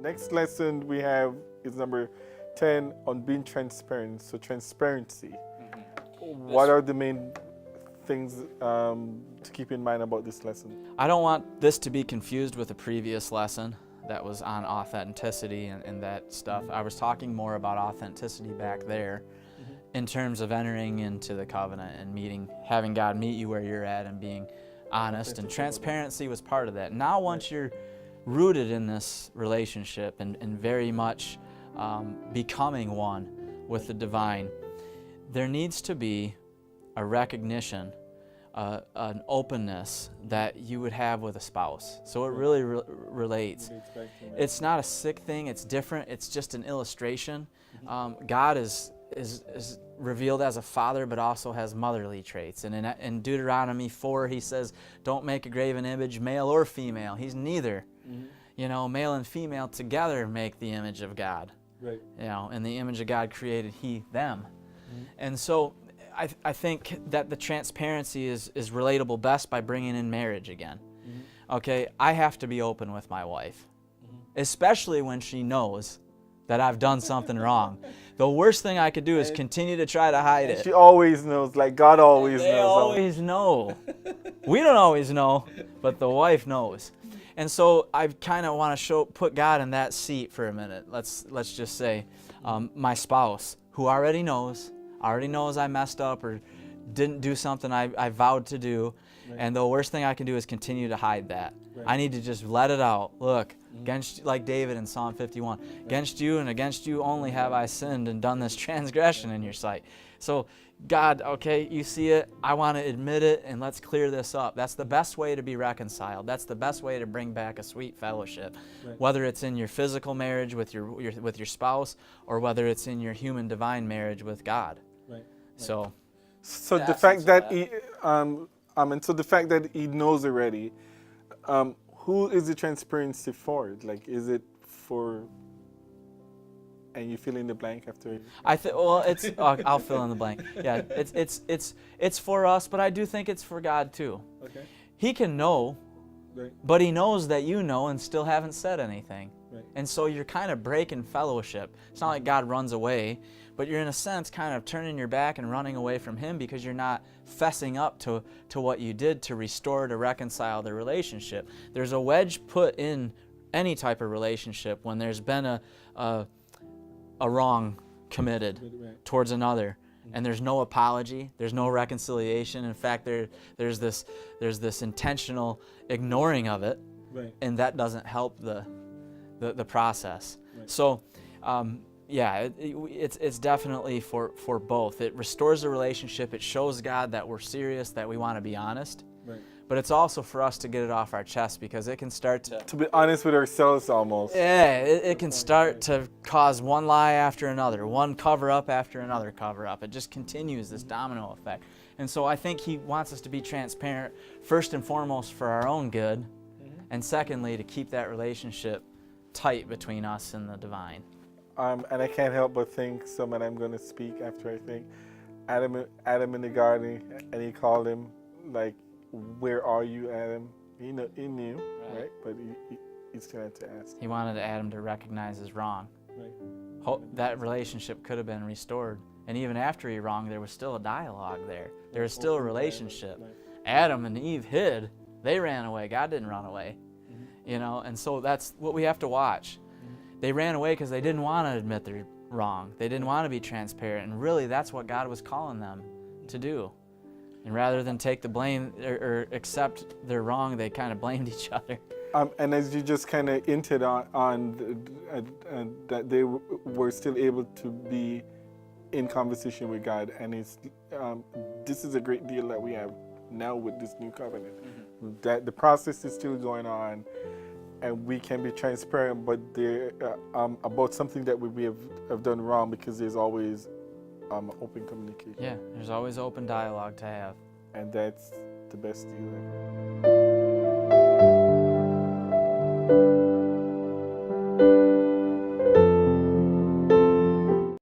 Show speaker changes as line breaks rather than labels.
next lesson we have is number 10 on being transparent. So transparency. What are the main things to keep in mind about this lesson?
I don't want this to be confused with a previous lesson that was on authenticity and that stuff. I was talking more about authenticity back there in terms of entering into the covenant and meeting, having God meet you where you're at and being honest, and transparency was part of that. Now once you're rooted in this relationship and very much becoming one with the divine, there needs to be a recognition, an openness that you would have with a spouse. So it really relates. It's not a sick thing, it's different, it's just an illustration. God is revealed as a father, but also has motherly traits. And in Deuteronomy 4, he says, don't make a graven image, male or female. He's neither. You know, male and female together make the image of God.
Right.
You know, in the image of God created he, them. And so I think that the transparency is relatable best by bringing in marriage again. Okay, I have to be open with my wife, especially when she knows that I've done something wrong. The worst thing I could do is continue to try to hide it.
She always knows, like God always
They
knows.
always know. We don't always know, but the wife knows. And so I kind of want to put God in that seat for a minute. Let's just say my spouse, who already knows I messed up or didn't do something I vowed to do, and the worst thing I can do is continue to hide that. I need to just let it out. Look, against, like David in Psalm 51, against you and against you only have I sinned and done this transgression in your sight. So God, okay, you see it, I want to admit it, and let's clear this up. That's the best way to be reconciled. That's the best way to bring back a sweet fellowship, whether it's in your physical marriage with your spouse, or whether it's in your human divine marriage with God. So
the fact that he, and so the fact that he knows already, who is the transparency for? Like, is it for? And you fill in the blank after.
Well, it's I'll fill in the blank. Yeah, it's for us, but I do think it's for God too.
Okay.
He can know, but he knows that you know and still haven't said anything. And so you're kind of breaking fellowship. It's not like God runs away, but you're in a sense kind of turning your back and running away from him because you're not fessing up to what you did to restore, to reconcile the relationship. There's a wedge put in any type of relationship when there's been a wrong committed towards another, and there's no apology, there's no reconciliation. In fact, there's this intentional ignoring of it, and that doesn't help the process. So yeah, it's definitely for both. It restores the relationship, it shows God that we're serious, that we want to be honest, but it's also for us to get it off our chest, because it can start to
be honest with ourselves almost.
Yeah, it can start to cause one lie after another, one cover-up after another cover-up. It just continues this domino effect. And so I think he wants us to be transparent, first and foremost for our own good, and secondly to keep that relationship tight between us and the divine.
And I can't help but think, and I'm going to speak after I think, Adam in the garden, and he called him, like, where are you, Adam? He knew, right? But he still had to ask.
He wanted Adam to recognize his wrong. That relationship could have been restored. And even after he wronged, there was still a dialogue there. There was still a relationship. Adam and Eve hid. They ran away. God didn't run away. You know, and so that's what we have to watch. They ran away because they didn't want to admit they're wrong. They didn't want to be transparent. And really, that's what God was calling them to do. And rather than take the blame or accept their wrong, they kind of blamed each other.
And as you just kind of hinted on that they were still able to be in conversation with God, and this is a great deal that we have now with this new covenant. That the process is still going on, and we can be transparent, but about something that we have done wrong, because there's always open communication.
Yeah, there's always open dialogue to have.
And that's the best deal ever.